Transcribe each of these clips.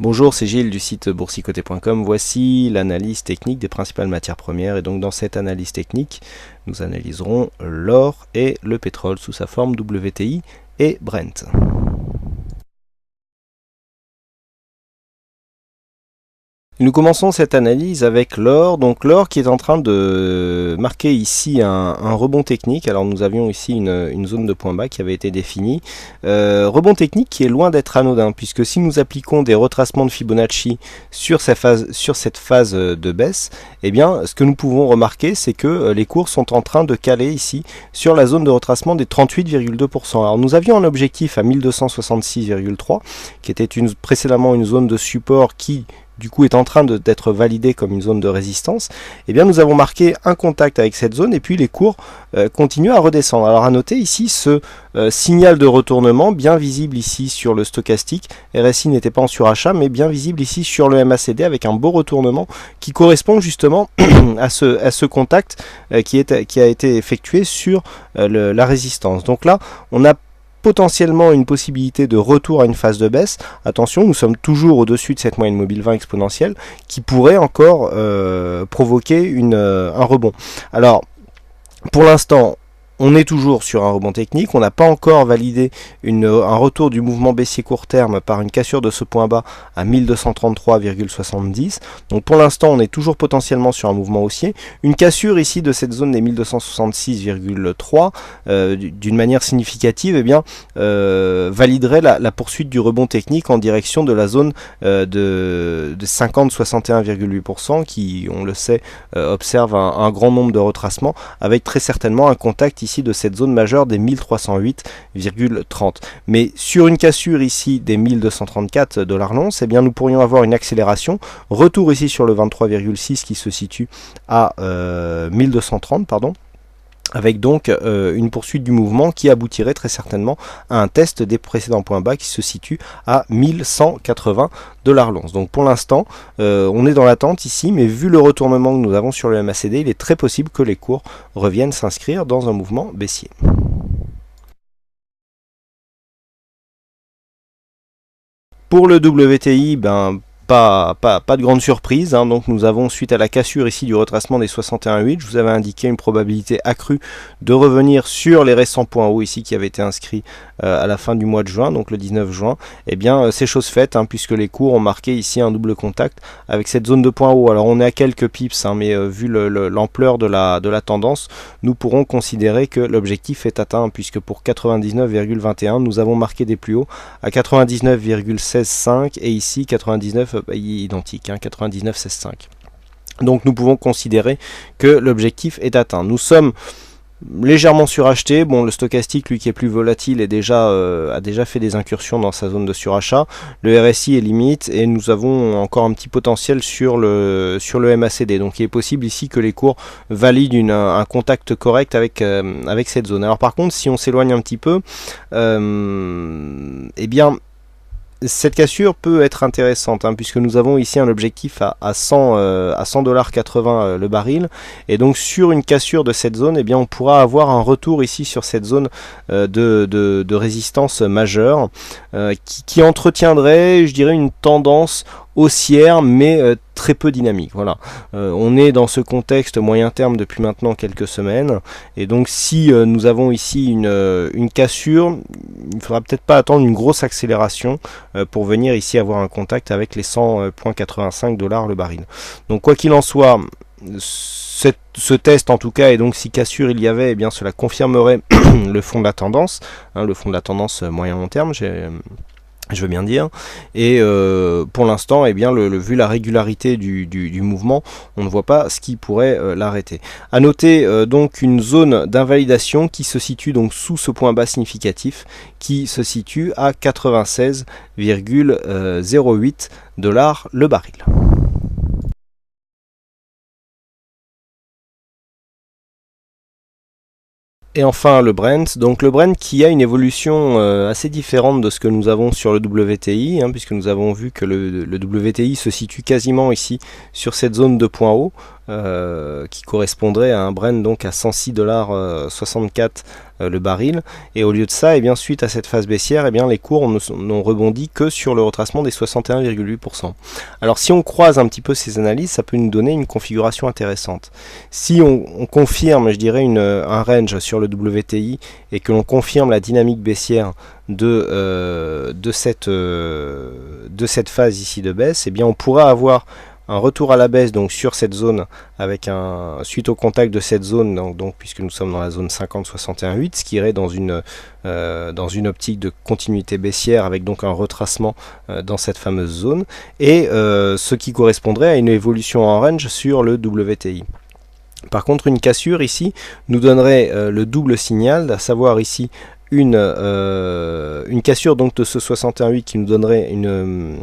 Bonjour, c'est Gilles du site boursicoté.com. Voici l'analyse technique des principales matières premières. Et donc dans cette analyse technique, nous analyserons l'or et le pétrole sous sa forme WTI et Brent. Nous commençons cette analyse avec l'or, donc l'or qui est en train de marquer ici un rebond technique. Alors nous avions ici une zone de point bas qui avait été définie, rebond technique qui est loin d'être anodin, puisque si nous appliquons des retracements de Fibonacci sur cette phase de baisse, eh bien ce que nous pouvons remarquer, c'est que les cours sont en train de caler ici sur la zone de retracement des 38,2%. Alors nous avions un objectif à 1266,3 qui était précédemment une zone de support qui du coup est en train d'être validé comme une zone de résistance. Et bien nous avons marqué un contact avec cette zone et puis les cours continuent à redescendre. Alors à noter ici ce signal de retournement bien visible ici sur le stochastique. RSI n'était pas en surachat mais bien visible ici sur le MACD avec un beau retournement qui correspond justement à ce contact qui a été effectué sur la résistance. Donc là on a potentiellement une possibilité de retour à une phase de baisse. Attention, nous sommes toujours au-dessus de cette moyenne mobile 20 exponentielle qui pourrait encore provoquer un rebond. Alors, pour l'instant, on est toujours sur un rebond technique, on n'a pas encore validé un retour du mouvement baissier court terme par une cassure de ce point bas à 1233,70. Donc pour l'instant on est toujours potentiellement sur un mouvement haussier. Une cassure ici de cette zone des 1266,3 d'une manière significative eh bien, validerait la poursuite du rebond technique en direction de la zone de 50-61,8% qui, on le sait, observe un grand nombre de retracements avec très certainement un contact ici de cette zone majeure des 1308,30. Mais sur une cassure ici des 1234 $ l'once, eh bien nous pourrions avoir une accélération, retour ici sur le 23,6 qui se situe à 1230 pardon. Avec donc une poursuite du mouvement qui aboutirait très certainement à un test des précédents points bas qui se situe à 1180 $ l'once. Donc pour l'instant, on est dans l'attente ici, mais vu le retournement que nous avons sur le MACD, il est très possible que les cours reviennent s'inscrire dans un mouvement baissier. Pour le WTI, pas de grande surprise, hein. Donc nous avons, suite à la cassure ici du retracement des 61,8, je vous avais indiqué une probabilité accrue de revenir sur les récents points hauts ici qui avaient été inscrits à la fin du mois de juin, donc le 19 juin. Et bien c'est chose faite, hein, puisque les cours ont marqué ici un double contact avec cette zone de points hauts. Alors on est à quelques pips, hein, mais vu l'ampleur de la tendance, nous pourrons considérer que l'objectif est atteint, puisque pour 99,21 nous avons marqué des plus hauts à 99,165 et ici 99 identique, hein, 99,165. Donc nous pouvons considérer que l'objectif est atteint. Nous sommes légèrement suracheté. Bon, le stochastique, lui qui est plus volatile, a déjà fait des incursions dans sa zone de surachat. Le RSI est limite et nous avons encore un petit potentiel sur le MACD. Donc il est possible ici que les cours valident un contact correct avec cette zone. Alors par contre, si on s'éloigne un petit peu, eh bien cette cassure peut être intéressante, hein, puisque nous avons ici un objectif à 100,80 $ le baril, et donc sur une cassure de cette zone, eh bien, on pourra avoir un retour ici sur cette zone de résistance majeure qui entretiendrait, je dirais, une tendance haussière mais très peu dynamique. Voilà, on est dans ce contexte moyen terme depuis maintenant quelques semaines, et donc si nous avons ici une cassure, il ne faudra peut-être pas attendre une grosse accélération pour venir ici avoir un contact avec les 100,85 $ le baril. Donc quoi qu'il en soit, ce test en tout cas, et donc si cassure il y avait, eh bien cela confirmerait le fond de la tendance, hein, le fond de la tendance moyen long terme, je veux bien dire, et pour l'instant, eh bien, vu la régularité du mouvement, on ne voit pas ce qui pourrait l'arrêter. À noter donc une zone d'invalidation qui se situe donc sous ce point bas significatif, qui se situe à 96,08 $ le baril. Et enfin le Brent, donc le Brent qui a une évolution assez différente de ce que nous avons sur le WTI, hein, puisque nous avons vu que le WTI se situe quasiment ici sur cette zone de point haut, qui correspondrait à un Brent donc à 106,64 $ le baril, et au lieu de ça, et bien suite à cette phase baissière, et bien les cours n'ont rebondi que sur le retracement des 61,8%. Alors si on croise un petit peu ces analyses, ça peut nous donner une configuration intéressante. Si on confirme, je dirais, un range sur le WTI et que l'on confirme la dynamique baissière de cette phase ici de baisse, et bien on pourra avoir un retour à la baisse donc sur cette zone avec suite au contact de cette zone donc puisque nous sommes dans la zone 50-61,8, ce qui irait dans une optique de continuité baissière avec donc un retracement dans cette fameuse zone, et ce qui correspondrait à une évolution en range sur le WTI. Par contre, une cassure ici nous donnerait le double signal, à savoir ici une cassure donc de ce 61,8 qui nous donnerait une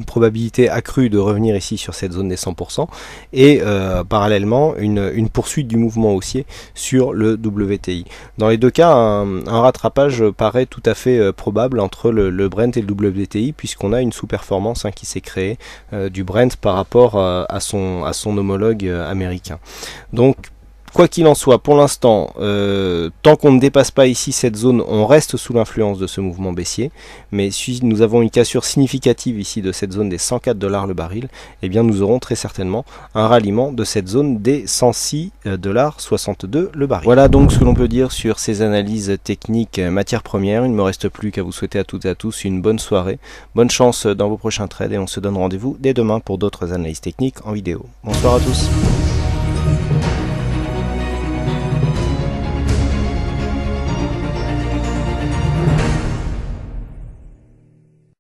probabilité accrue de revenir ici sur cette zone des 100%, et parallèlement une poursuite du mouvement haussier sur le WTI. Dans les deux cas, un rattrapage paraît tout à fait probable entre le Brent et le WTI, puisqu'on a une sous-performance qui s'est créée du Brent par rapport à son homologue américain. Donc quoi qu'il en soit, pour l'instant, tant qu'on ne dépasse pas ici cette zone, on reste sous l'influence de ce mouvement baissier. Mais si nous avons une cassure significative ici de cette zone des 104 $ le baril, eh bien nous aurons très certainement un ralliement de cette zone des 106,62 $ le baril. Voilà donc ce que l'on peut dire sur ces analyses techniques matières premières. Il ne me reste plus qu'à vous souhaiter à toutes et à tous une bonne soirée, bonne chance dans vos prochains trades, et on se donne rendez-vous dès demain pour d'autres analyses techniques en vidéo. Bonsoir à tous.